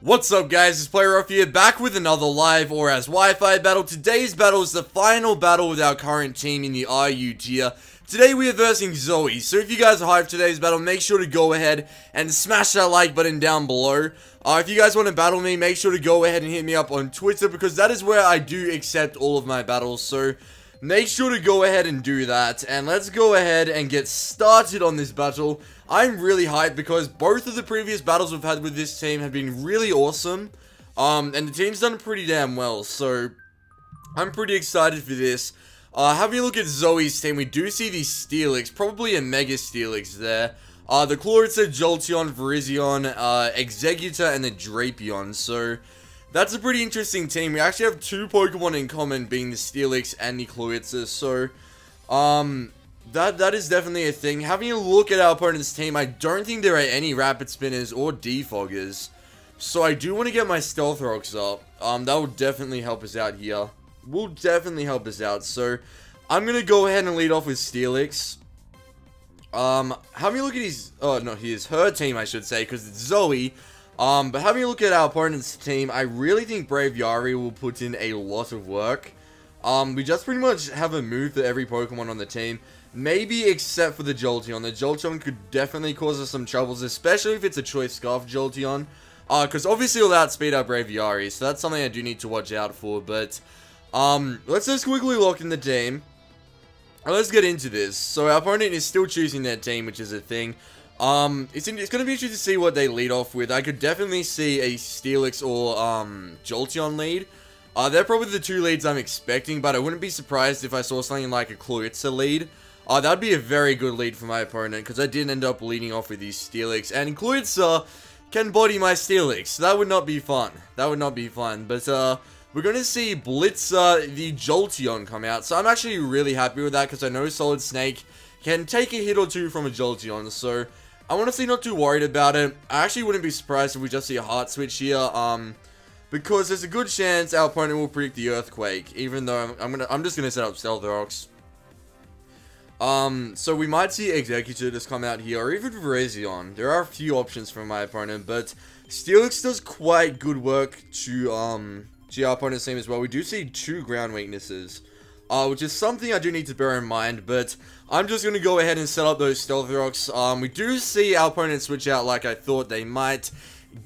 What's up guys, it's PlayRough here, back with another live ORAS Wi-Fi battle. Today's battle is the final battle with our current team in the RU tier. Today we are versing Zoe, so if you guys are hyped for today's battle, make sure to go ahead and smash that like button down below. If you guys want to battle me, make sure to go ahead and hit me up on Twitter, because that is where I do accept all of my battles, so make sure to go ahead and do that. And let's go ahead and get started on this battle. I'm really hyped because both of the previous battles we've had with this team have been really awesome. And the team's done pretty damn well, so I'm pretty excited for this. Having a look at Zoe's team, we do see the Steelix, probably a Mega Steelix there. The Chloritza, Jolteon, Virizion, Exeggutor, and the Drapion, so that's a pretty interesting team. We actually have two Pokemon in common, being the Steelix and the Chloritza, so that is definitely a thing. Having a look at our opponent's team, I don't think there are any Rapid Spinners or Defoggers, so I do want to get my Stealth Rocks up. That will definitely help us out here. Will definitely help us out, so I'm gonna go ahead and lead off with Steelix. Having a look at his, her team, I should say, because it's Zoe. But having a look at our opponent's team, I really think Braviary will put in a lot of work. We just pretty much have a move for every Pokemon on the team. Maybe except for the Jolteon. The Jolteon could definitely cause us some troubles, especially if it's a Choice Scarf Jolteon. Because obviously it'll outspeed our Braviary, so that's something I do need to watch out for. But, let's just quickly lock in the team. And let's get into this. So our opponent is still choosing their team, which is a thing. It's going to be interesting to see what they lead off with. I could definitely see a Steelix or, Jolteon lead. They're probably the two leads I'm expecting, but I wouldn't be surprised if I saw something like a Chloritza lead. That would be a very good lead for my opponent, because I did end up leading off with these Steelix, and Chloritza can body my Steelix, so that would not be fun. That would not be fun, but, we're going to see Blitzer, the Jolteon, come out, so I'm actually really happy with that, because I know Solid Snake can take a hit or two from a Jolteon, so I'm honestly not too worried about it. I actually wouldn't be surprised if we just see a Heart Switch here, because there's a good chance our opponent will predict the Earthquake, even though I'm just gonna set up Stealth Rocks. So we might see Exeggutor just come out here, or even Virizion. There are a few options for my opponent, but Steelix does quite good work to our opponent's team as well. We do see two ground weaknesses, which is something I do need to bear in mind, but I'm just going to go ahead and set up those Stealth Rocks. We do see our opponent switch out like I thought they might.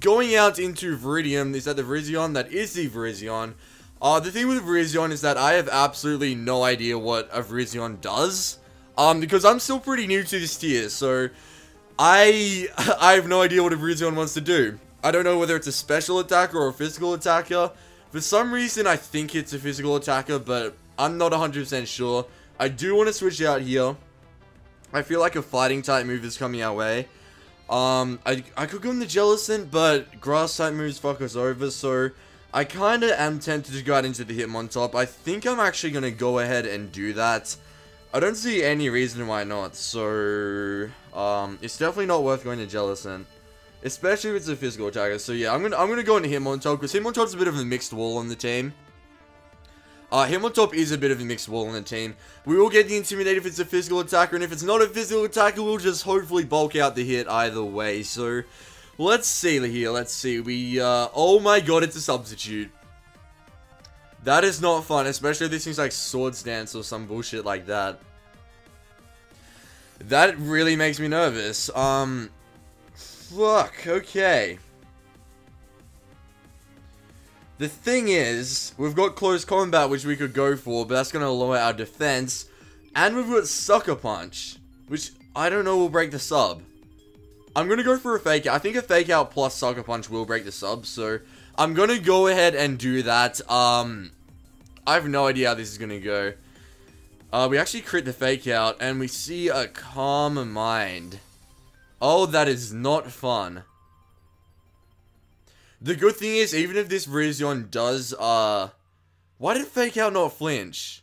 Going out into Viridium, is that the Virizion? That is the Virizion. The thing with Virizion is that I have absolutely no idea what a Virizion does, because I'm still pretty new to this tier, so I have no idea what a Virizion wants to do. I don't know whether it's a special attacker or a physical attacker. For some reason, I think it's a physical attacker, but I'm not 100% sure. I do want to switch out here. I feel like a fighting type move is coming our way. I could go in the Jellicent, but grass type moves fuck us over, so I kinda am tempted to go out into the Hitmontop. I think I'm actually gonna go ahead and do that. I don't see any reason why not, so it's definitely not worth going to Jellicent, especially if it's a physical attacker. So yeah, I'm gonna go into Hitmontop, because Hitmontop's a bit of a mixed wall on the team. Hitmontop is a bit of a mixed wall on the team. We will get the Intimidate if it's a physical attacker, and if it's not a physical attacker, we'll just hopefully bulk out the hit either way. So, let's see here, let's see. Oh my god, it's a substitute. That is not fun, especially if this thing's like Swords Dance or some bullshit like that. That really makes me nervous. Fuck, okay. The thing is, we've got Close Combat, which we could go for, but that's going to lower our defense. And we've got Sucker Punch, which I don't know will break the sub. I'm going to go for a Fake Out. I think a Fake Out plus Sucker Punch will break the sub, so I'm going to go ahead and do that. I have no idea how this is going to go. We actually crit the Fake Out, and we see a Calm Mind. Oh, that is not fun. The good thing is, even if this Virizion does, why did Fake Out not flinch?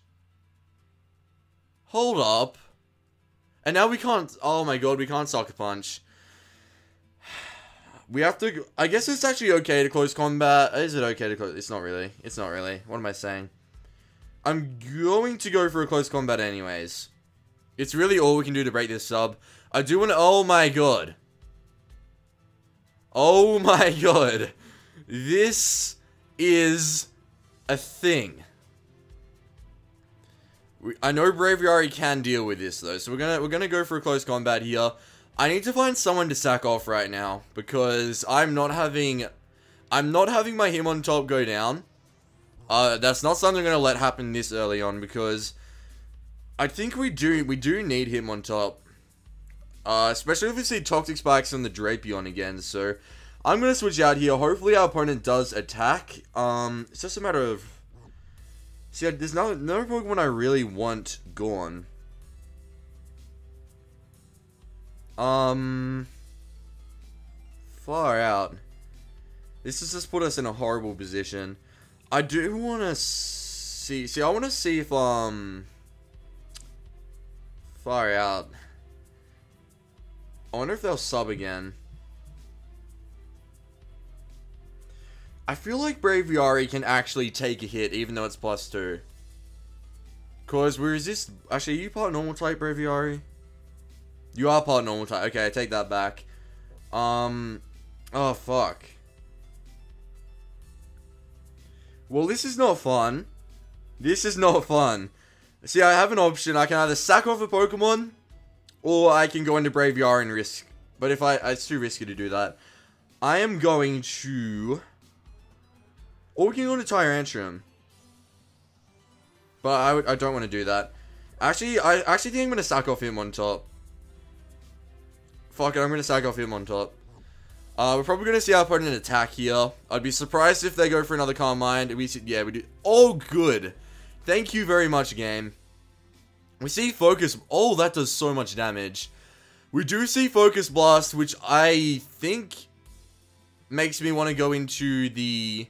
Hold up. And now we can't, oh my god, we can't Sucker Punch. We have to, I guess it's actually okay to Close Combat. Is it okay to close? It's not really. It's not really. What am I saying? I'm going to go for a Close Combat anyways. It's really all we can do to break this sub. I do want to, oh my god. Oh my god. This is a thing. I know Brave Yari can deal with this though, so we're gonna go for a close combat here. I need to find someone to sack off right now because I'm not having my him on top go down. That's not something I'm gonna let happen this early on because I think we do need him on top. Especially if we see toxic spikes on the Drapion again. So I'm gonna switch out here. Hopefully our opponent does attack. It's just a matter of. See, there's no Pokemon I really want gone. Far out. This has just put us in a horrible position. I do want to see. I want to see if far out. I wonder if they'll sub again. I feel like Brave Yari can actually take a hit, even though it's +2. Cause we resist. Actually, are you part normal type, Brave Yari? You are part normal type. Okay, I take that back. Oh fuck. Well, this is not fun. This is not fun. See, I have an option. I can either sack off a Pokemon, or I can go into Brave Yari and risk. But if it's too risky to do that. I am going to. Or we can go to Tyrantrum. But I don't want to do that. Actually, I actually think I'm going to sack off him on top. Fuck it, I'm going to sack off him on top. We're probably going to see our opponent attack here. I'd be surprised if they go for another Calm Mind. Yeah, we do. Oh, good. Thank you very much, game. We see Focus. Oh, that does so much damage. We do see Focus Blast, which I think makes me want to go into the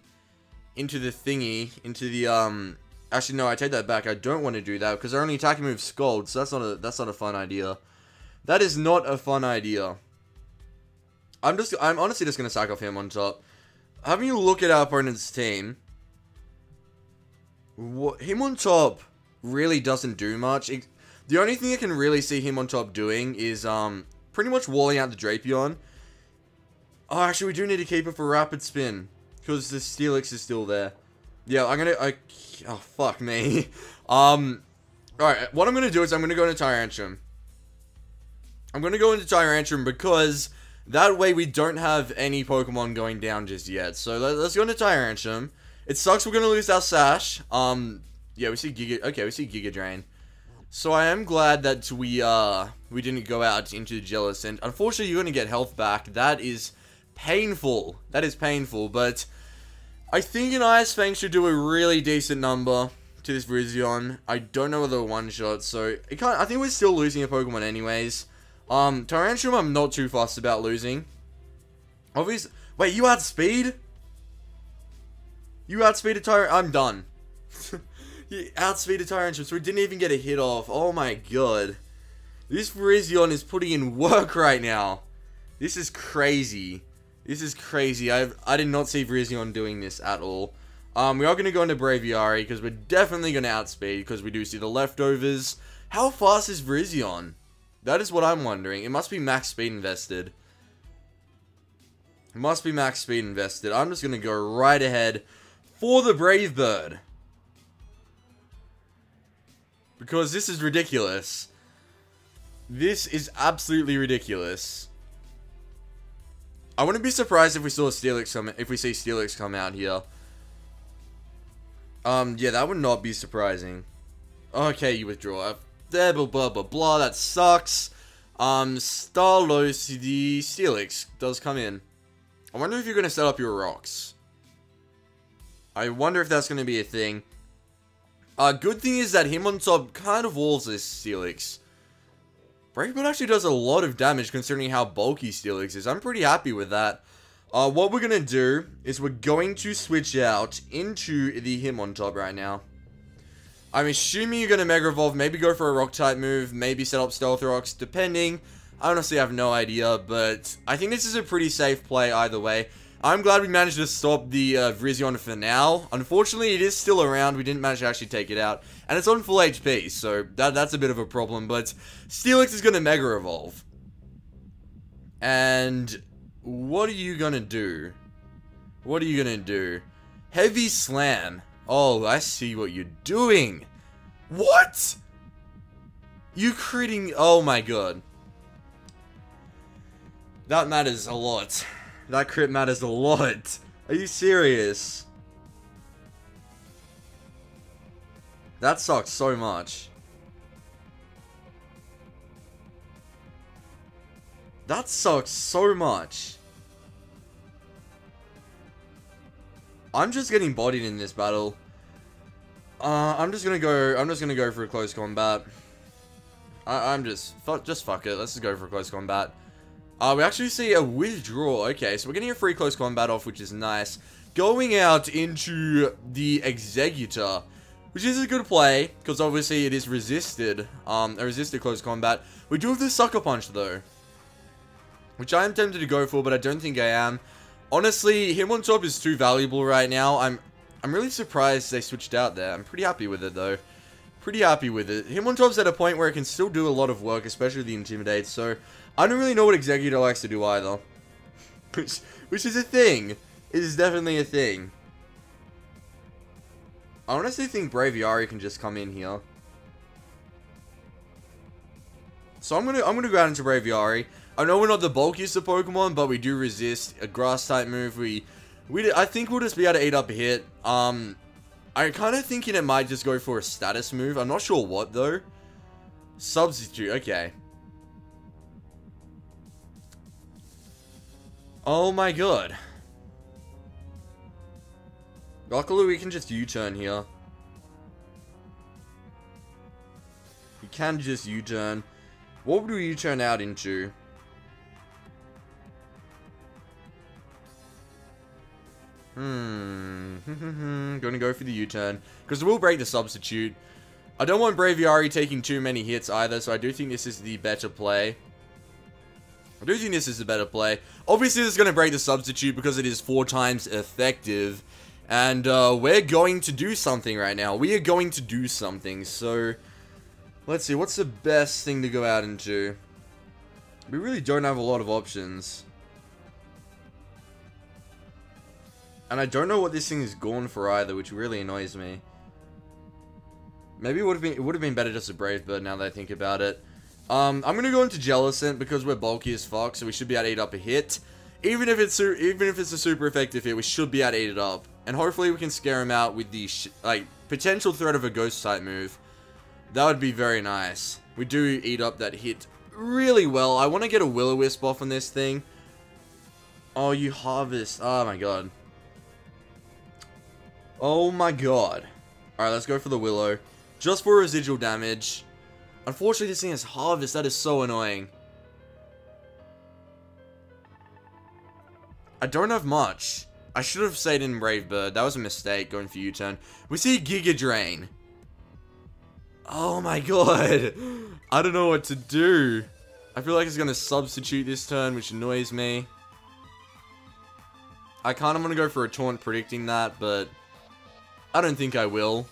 thingy, actually no, I take that back. I don't want to do that because our only attacking move is Scald, so that's not a fun idea. That is not a fun idea. I'm honestly just gonna sack off him on top. Having a look at our opponent's team, him on top really doesn't do much. The only thing I can really see him on top doing is pretty much walling out the Drapion. Oh, actually, we do need to keep it for Rapid Spin. Because the Steelix is still there. Yeah, oh, fuck me. Alright, what I'm gonna do is I'm gonna go into Tyrantrum. I'm gonna go into Tyrantrum because that way we don't have any Pokemon going down just yet. So let's go into Tyrantrum. It sucks we're gonna lose our Sash. Yeah, we see Giga Drain. So I am glad that we didn't go out into the Jellicent. Unfortunately, you're gonna get health back. That is painful. That is painful, but I think an Ice Fang should do a really decent number to this Virizion. I don't know whether a one-shot, so I think we're still losing a Pokemon anyways. Tyrantrum I'm not too fussed about losing. Obviously, wait, you outspeed? You outspeeded Tyrantrum? I'm done. You outspeeded Tyrantrum, so we didn't even get a hit off. Oh my god. This Virizion is putting in work right now. This is crazy. This is crazy. I did not see Virizion doing this at all. We are going to go into Brave Yari because we're definitely going to outspeed because we do see the leftovers. How fast is Virizion? That is what I'm wondering. It must be max speed invested. It must be max speed invested. I'm just going to go right ahead for the Brave Bird. Because this is ridiculous. This is absolutely ridiculous. I wouldn't be surprised if we saw Steelix see Steelix come out here. Yeah, that would not be surprising. Okay, you withdraw. Blah, blah, blah, blah, blah. That sucks. Starlos, the Steelix does come in. I wonder if you're going to set up your rocks. I wonder if that's going to be a thing. Good thing is that him on top kind of walls this Steelix. Brave Bird actually does a lot of damage considering how bulky Steelix is. I'm pretty happy with that. What we're going to do is we're going to switch out into the him on top right now. I'm assuming you're going to Mega Evolve, maybe go for a Rock type move, maybe set up Stealth Rocks, depending. I honestly have no idea, but I think this is a pretty safe play either way. I'm glad we managed to stop the Virizion for now. Unfortunately, it is still around. We didn't manage to actually take it out. And it's on full HP, so that's a bit of a problem. But Steelix is going to Mega Evolve. And what are you going to do? What are you gonna do? Heavy slam. Oh, I see what you're doing. What? You critting? Oh my god. That matters a lot. That crit matters a lot. Are you serious? That sucks so much. That sucks so much. I'm just getting bodied in this battle. I'm just gonna go for a close combat. I'm just fuck it. Let's just go for a close combat. We actually see a withdraw. Okay, so we're getting a free close combat off, which is nice. Going out into the Executor, which is a good play, because obviously it is resisted. A resisted close combat. We do have the Sucker Punch, though, which I am tempted to go for, but I don't think I am. Honestly, him on top is too valuable right now. I'm really surprised they switched out there. I'm pretty happy with it, though. Pretty happy with it. Him on top's at a point where it can still do a lot of work, especially the Intimidate, so I don't really know what Executor likes to do either. Which is a thing. It is definitely a thing. I honestly think Brave Yari can just come in here. So I'm gonna go out into Brave Yari. I know we're not the bulkiest of Pokemon, but we do resist a grass type move. I think we'll just be able to eat up a hit. I'm kind of thinking it might just go for a status move. I'm not sure what though. Substitute. Okay. Oh my god. Luckily we can just U-turn here. We can just U-turn. What would we U-turn out into? Gonna go for the U-turn, because we'll break the substitute. I don't want Braviary taking too many hits either, so I do think this is the better play. Obviously, this is going to break the substitute because it is 4 times effective. And we're going to do something right now. We are going to do something. So, let's see. What's the best thing to go out into? We really don't have a lot of options. And I don't know what this thing is going for either, which really annoys me. Maybe it would have been better just a Brave Bird now that I think about it. I'm gonna go into Jellicent because we're bulky as fuck, so we should be able to eat up a hit. Even if it's a super effective hit, we should be able to eat it up, and hopefully we can scare him out with the potential threat of a Ghost type move. That would be very nice. We do eat up that hit really well. I want to get a Will-O-Wisp off on this thing. Oh, you harvest! Oh my god! Oh my god! All right, let's go for the Willow, just for residual damage. Unfortunately, this thing has Harvest. That is so annoying. I don't have much. I should have stayed in Brave Bird. That was a mistake, going for U-turn. We see Giga Drain. Oh my god. I don't know what to do. I feel like it's going to substitute this turn, which annoys me. I kind of want to go for a Taunt predicting that, but I don't think I will.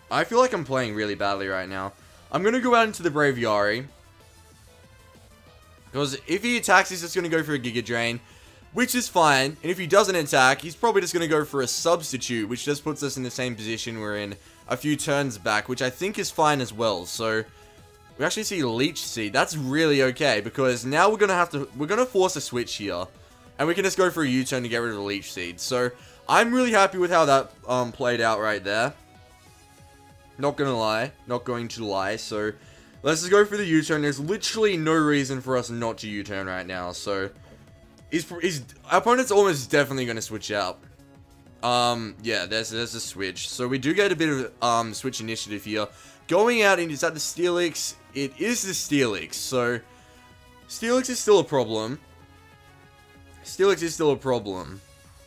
I feel like I'm playing really badly right now. I'm going to go out into the Brave Yari. Because if he attacks, he's just going to go for a Giga Drain, which is fine. And if he doesn't attack, he's probably just going to go for a Substitute, which just puts us in the same position we're in a few turns back, which I think is fine as well. So, we actually see Leech Seed. That's really okay, because now we're going to force a switch here. And we can just go for a U-turn to get rid of the Leech Seed. So, I'm really happy with how that played out right there. Not gonna lie. Not going to lie. So, let's just go for the U-turn. There's literally no reason for us not to U-turn right now. So, our opponent's almost definitely going to switch out. Yeah, there's a switch. So, we do get a bit of switch initiative here. Going out, and is that the Steelix? It is the Steelix. So, Steelix is still a problem.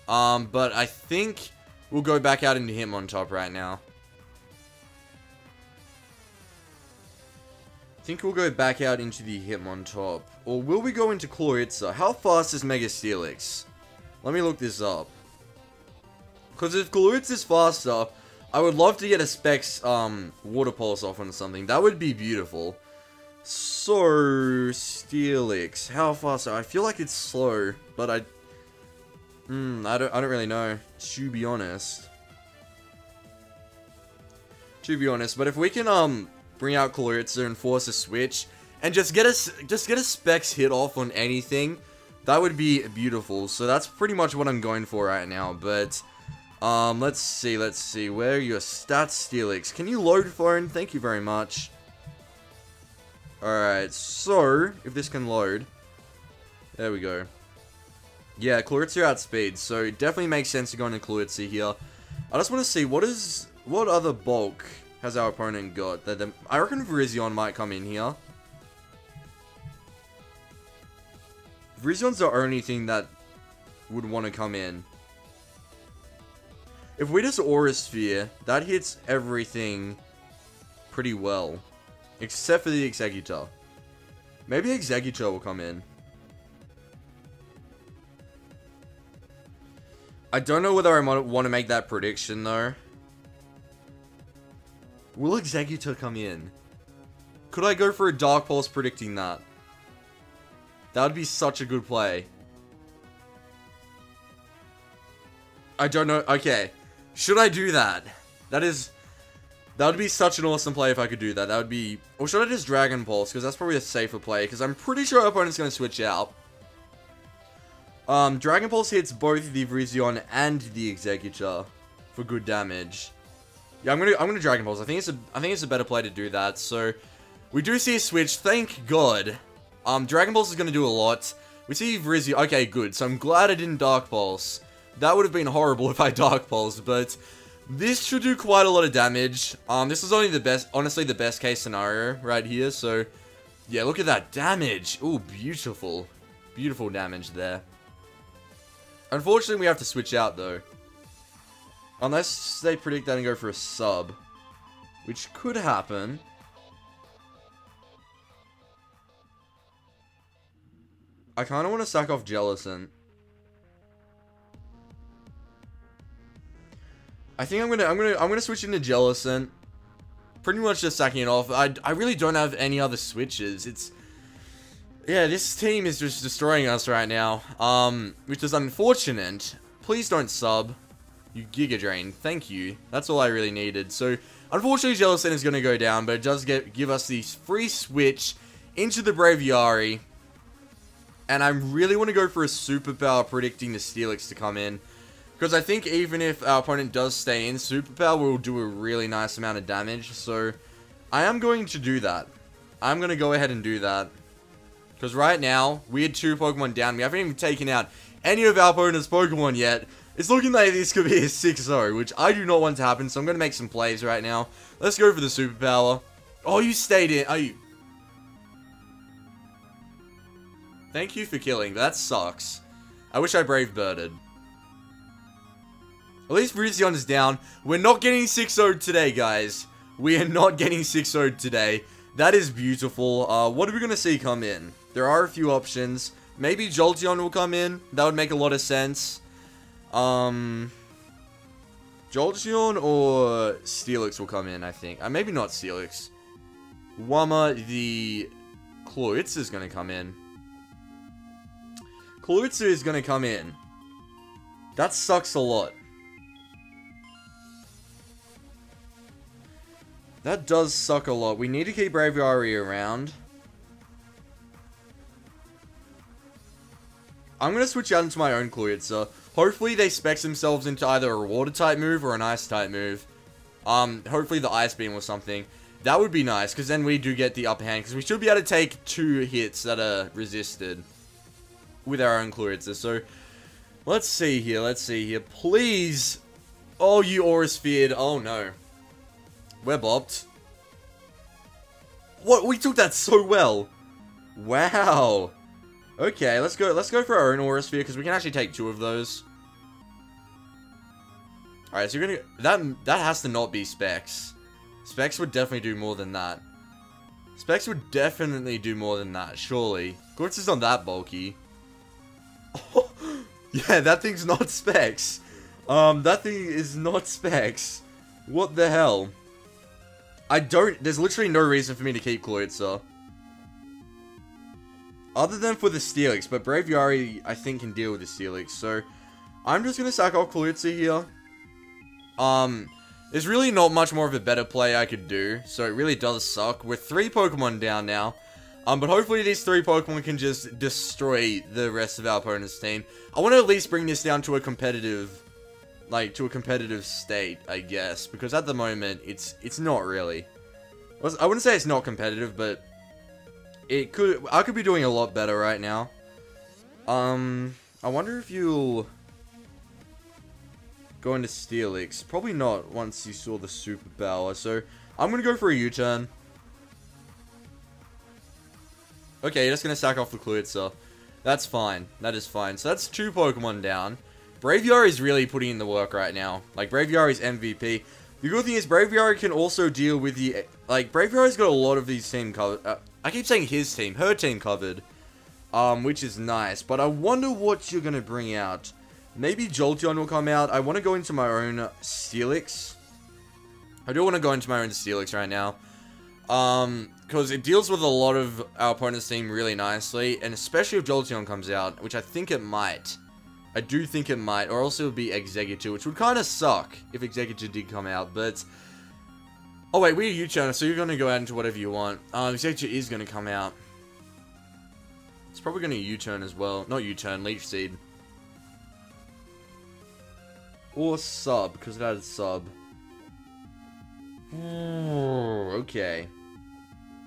But I think we'll go back out into him on top right now. I think we'll go back out into the Hitmontop. Or will we go into Chloritza? How fast is Mega Steelix? Let me look this up. Because if Chloritza's faster, I would love to get a Specs Water Pulse off on something. That would be beautiful. So, Steelix. How fast? I feel like it's slow, but I don't really know, to be honest. But if we can bring out Kloritza and force a switch and just get a specs hit off on anything, that would be beautiful. So that's pretty much what I'm going for right now. But let's see. Where are your stats, Steelix? Can you load phone? Thank you very much. Alright, so if this can load. There we go. Yeah, Kloritza outspeed, so it definitely makes sense to go into Kloritza here. I just want to see what other bulk has our opponent got. I reckon Virizion might come in here. Virizion's the only thing that would want to come in. If we just Aura Sphere, that hits everything pretty well. Except for the Executor. Maybe Executor will come in. I don't know whether I want to make that prediction though. Will Executor come in? Could I go for a Dark Pulse predicting that? That would be such a good play. I don't know. Okay. Should I do that? That would be such an awesome play if I could do that. That would be... Or should I just Dragon Pulse? Because that's probably a safer play. Because I'm pretty sure our opponent's going to switch out. Dragon Pulse hits both the Virizion and the Executor for good damage. Yeah, I'm gonna Dragon Pulse. I think it's a better play to do that. So we do see a switch. Thank God. Dragon Pulse is gonna do a lot. We see Virizion. Okay, good. So I'm glad I didn't Dark Pulse. That would have been horrible if I Dark Pulse, but this should do quite a lot of damage. This is only honestly the best case scenario right here. So yeah, look at that damage. Ooh, beautiful, beautiful damage there. Unfortunately, we have to switch out, though. Unless they predict that and go for a sub. Which could happen. I kind of want to sack off Jellicent. I think I'm gonna switch into Jellicent. Pretty much just sacking it off. I really don't have any other switches. Yeah, this team is just destroying us right now, which is unfortunate. Please don't sub, you Giga Drain. Thank you. That's all I really needed. So, unfortunately, Jellicent is going to go down, but it does give us the free switch into the Braviary. And I really want to go for a superpower predicting the Steelix to come in. Because I think even if our opponent does stay in, superpower will do a really nice amount of damage. So, I am going to do that. I'm going to go ahead and do that. Because right now, we had 2 Pokemon down. We haven't even taken out any of our opponent's Pokemon yet. It's looking like this could be a 6-0, which I do not want to happen. So I'm going to make some plays right now. Let's go for the superpower. Oh, you stayed in. Are you? Thank you for killing. That sucks. I wish I Brave Birded. At least Virizion is down. We're not getting 6-0'd today, guys. We are not getting 6-0'd today. That is beautiful. What are we going to see come in? There are a few options. Maybe Jolteon will come in. That would make a lot of sense. Jolteon or Steelix will come in, I think. Maybe not Steelix. Wama, the Kloritza is going to come in. Kloritza is going to come in. That sucks a lot. That does suck a lot. We need to keep Braviary around. I'm going to switch out into my own Kloritza. Hopefully they specs themselves into either a water type move or an ice type move. Hopefully the Ice Beam or something. That would be nice, because then we do get the upper hand. Because we should be able to take 2 hits that are resisted with our own Kloritza. So, let's see here. Please. Oh, you Aura Sphered. Oh, no. We're bopped. What? We took that so well. Wow. Okay, let's go for our own Aura Sphere, because we can actually take 2 of those. Alright, so you're gonna... That has to not be Specs. Specs would definitely do more than that. Specs would definitely do more than that, surely. Glitz is not that bulky. Oh, yeah, that thing's not Specs. That thing is not Specs. What the hell? There's literally no reason for me to keep Kloritza. Other than for the Steelix, but Brave Yari, I think, can deal with the Steelix. So, I'm just going to sack off Klutza here. There's really not much more of a better play I could do. So, it really does suck. We're 3 Pokemon down now. But hopefully these 3 Pokemon can just destroy the rest of our opponent's team. I want to at least bring this down to a competitive, state, I guess. Because at the moment, it's not really. I wouldn't say it's not competitive, but I could be doing a lot better right now. I wonder if you'll go into Steelix. Probably not once you saw the Superpower. So, I'm going to go for a U-turn. Okay, you're just going to sack off the Klutza. That's fine. That is fine. So, that's 2 Pokemon down. Brave Yari is really putting in the work right now. Like, Brave Yari's MVP. The good thing is, Brave Yari can also deal with the... Like, Brave Yari's got a lot of these team covered. I keep saying his team. Her team covered. Which is nice. But I wonder what you're going to bring out. Maybe Jolteon will come out. I want to go into my own Steelix. I do want to go into my own Steelix right now. Because it deals with a lot of our opponent's team really nicely. And especially if Jolteon comes out, which I think it might. I do think it might. Or else it would be Exeggutor, which would kind of suck if Exeggutor did come out. But... Oh wait, we're U-turn, so you're going to go out into whatever you want. Exeggutor is going to come out. It's probably going to U-turn as well. Not U-turn, Leech Seed. Or Sub, because it had a Sub. Ooh, okay.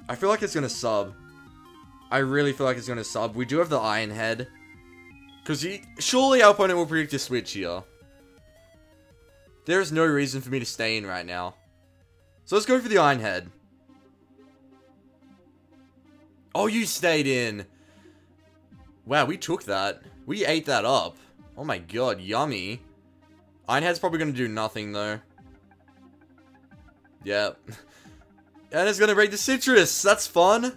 I feel like it's going to Sub. I really feel like it's going to Sub. We do have the Iron Head. Because surely our opponent will predict a switch here. There is no reason for me to stay in right now. So let's go for the Iron Head. Oh, you stayed in. Wow, we took that. We ate that up. Oh my god, yummy. Iron Head's probably going to do nothing, though. Yep. And it's going to break the Citrus. That's fun.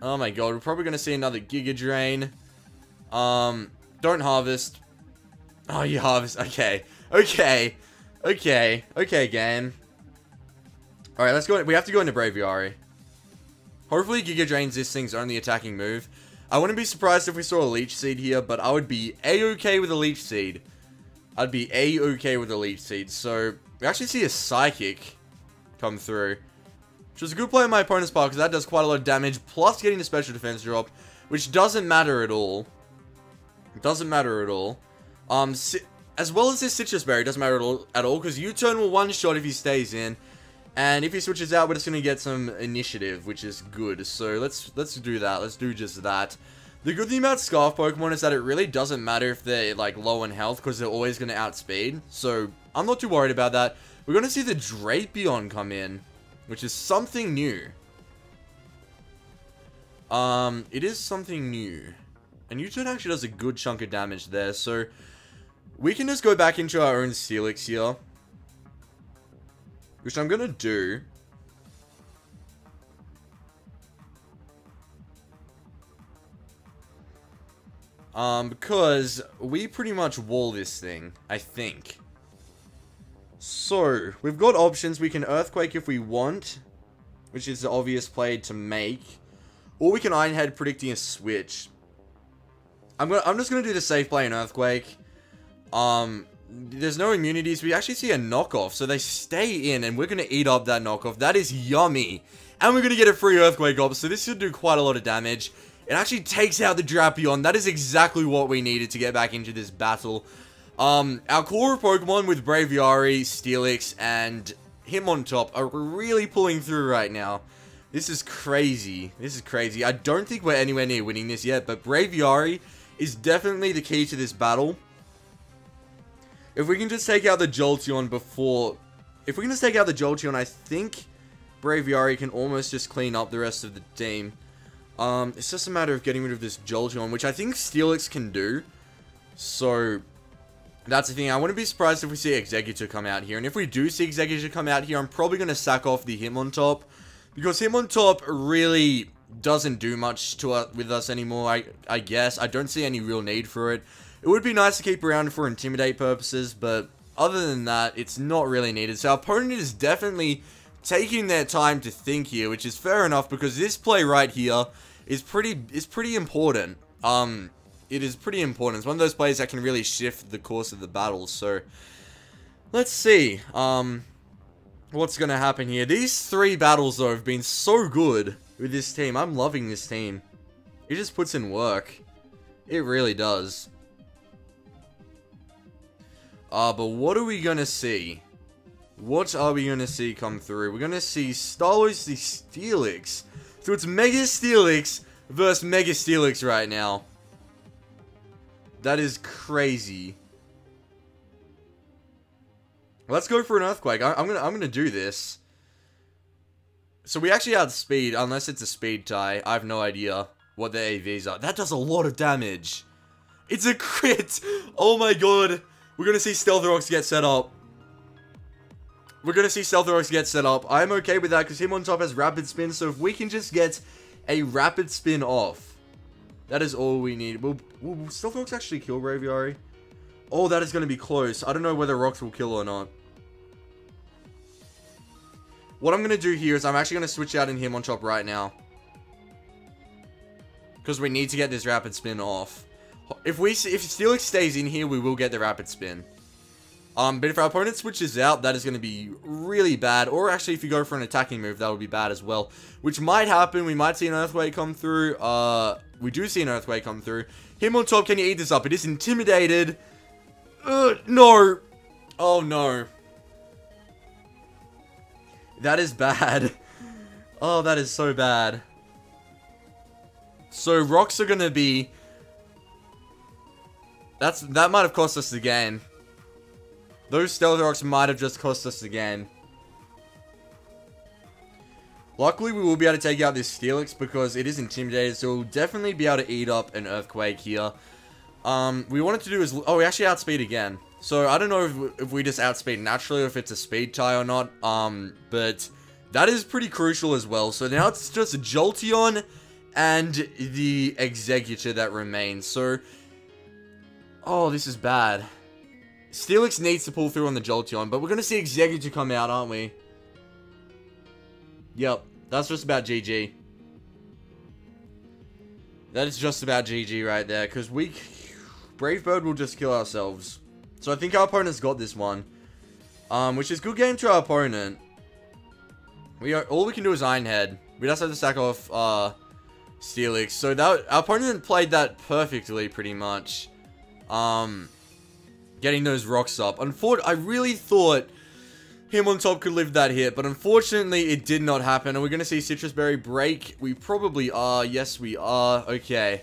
Oh my god, we're probably going to see another Giga Drain. Don't harvest. Oh, you harvest. Okay. Okay. Okay. Okay, game. Alright, let's go. We have to go into Brave Yari. Hopefully Giga Drain's this thing's only attacking move. I wouldn't be surprised if we saw a Leech Seed here, but I would be A-okay with a Leech Seed. I'd be A-okay with a Leech Seed. So, we actually see a Psychic come through. Which was a good play on my opponent's part, because that does quite a lot of damage, plus getting the special defense drop, which doesn't matter at all. It doesn't matter at all. As well as this Citrus Berry, doesn't matter at all, because U-turn will one-shot if he stays in. And if he switches out, we're just going to get some initiative, which is good. So, let's do that. Let's do just that. The good thing about Scarf Pokemon is that it really doesn't matter if they're, like, low in health, because they're always going to outspeed. So, I'm not too worried about that. We're going to see the Drapion come in, which is something new. It is something new. And U-turn actually does a good chunk of damage there, so... We can just go back into our own Steelix here. Which I'm going to do. Because we pretty much wall this thing, I think. So, we've got options. We can Earthquake if we want, which is the obvious play to make. Or we can Iron Head predicting a switch. I'm just going to do the safe play in Earthquake. There's no immunities. We actually see a knockoff, so they stay in, and we're going to eat up that knockoff. That is yummy. And we're going to get a free Earthquake up, so this should do quite a lot of damage. It actually takes out the Drapion. That is exactly what we needed to get back into this battle. Our core Pokemon with Brave Yari, Steelix, and Hitmontop are really pulling through right now. This is crazy. This is crazy. I don't think we're anywhere near winning this yet, but Brave Yari is definitely the key to this battle. If we can just take out the Jolteon before... If we can just take out the Jolteon, I think Brave Yari can almost just clean up the rest of the team. It's just a matter of getting rid of this Jolteon, which I think Steelix can do. So, that's the thing. I wouldn't be surprised if we see Exeggutor come out here. And if we do see Exeggutor come out here, I'm probably going to sack off the Hitmontop. Because Hitmontop really doesn't do much with us anymore, I guess. I don't see any real need for it. It would be nice to keep around for Intimidate purposes, but other than that, it's not really needed. So our opponent is definitely taking their time to think here, which is fair enough, because this play right here is pretty important. It is pretty important. It's one of those plays that can really shift the course of the battle. So, let's see. What's going to happen here? These 3 battles, though, have been so good with this team. I'm loving this team. It just puts in work. It really does. But what are we going to see? What are we going to see come through? We're going to see Starlow's the Steelix. So it's Mega Steelix versus Mega Steelix right now. That is crazy. Let's go for an Earthquake. I'm gonna do this. So we actually outspeed, unless it's a speed tie. I have no idea what the AVs are. That does a lot of damage. It's a crit. Oh my god. We're gonna see Stealth Rocks get set up. We're gonna see Stealth Rocks get set up. I'm okay with that because him on top has Rapid Spin. So if we can just get a Rapid Spin off, that is all we need. Will Stealth Rocks actually kill Brave Yari? Oh, that is gonna be close. I don't know whether Rocks will kill or not. What I'm going to do here is I'm actually going to switch out in him on top right now. Because we need to get this Rapid Spin off. If Steelix stays in here, we will get the Rapid Spin. But if our opponent switches out, that is going to be really bad. Or actually, if you go for an attacking move, that would be bad as well. Which might happen. We might see an Earthquake come through. We do see an Earthquake come through. Him on top, can you eat this up? It is intimidated. No. Oh, no. That is bad. Oh, that is so bad. So, Rocks are going to be... That might have cost us the game. Those Stealth Rocks might have just cost us the game. Luckily, we will be able to take out this Steelix because it is intimidated. So, we'll definitely be able to eat up an Earthquake here. We wanted to do is... Oh, we actually outspeed again. So, I don't know if we just outspeed naturally or if it's a speed tie or not. But that is pretty crucial as well. So, now it's just Jolteon and the Executor that remains. So, oh, this is bad. Steelix needs to pull through on the Jolteon, but we're going to see Executor come out, aren't we? Yep, that's just about GG. That is just about GG right there, because Brave Bird will just kill ourselves. So I think our opponent's got this one. Which is good game to our opponent. All we can do is Iron Head. We just have to sack off Steelix. So our opponent played that perfectly, pretty much. Getting those rocks up. I really thought him on top could live that hit, but unfortunately it did not happen. Are we going to see Citrus Berry break? We probably are. Yes, we are. Okay.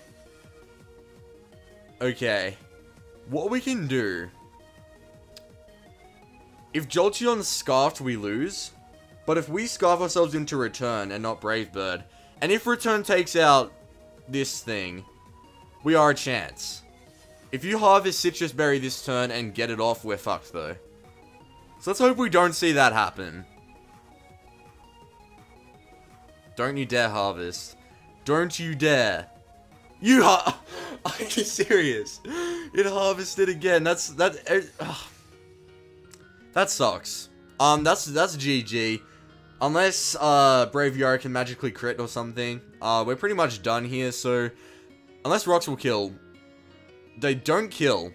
Okay. What we can do... If Jolteon's Scarfed, we lose. But if we Scarf ourselves into Return and not Brave Bird, and if Return takes out this thing, we are a chance. If you harvest Citrus Berry this turn and get it off, we're fucked though. So let's hope we don't see that happen. Don't you dare harvest. Don't you dare. Are you serious? It harvested again. That sucks. That's GG. Unless Brave Yari can magically crit or something. We're pretty much done here, so unless Rocks will kill. They don't kill.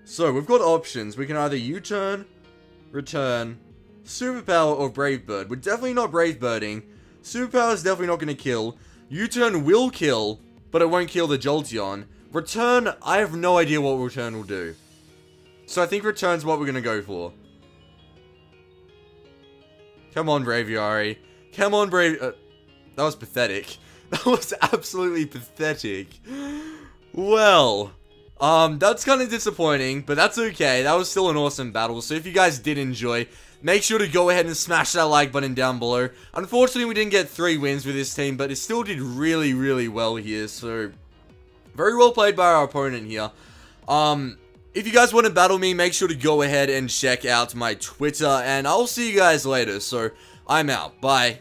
So, we've got options. We can either U-turn, Return, Superpower, or Brave Bird. We're definitely not Brave Birding. Superpower is definitely not going to kill. U-turn will kill, but it won't kill the Jolteon. Return, I have no idea what Return will do. So, I think Return's what we're going to go for. Come on, Brave Yari. Come on, Brave... that was pathetic. That was absolutely pathetic. Well, that's kind of disappointing, but that's okay. That was still an awesome battle. So if you guys did enjoy, make sure to go ahead and smash that like button down below. Unfortunately, we didn't get 3 wins with this team, but it still did really, really well here. So, very well played by our opponent here. If you guys want to battle me, make sure to go ahead and check out my Twitter, and I'll see you guys later. So, I'm out. Bye.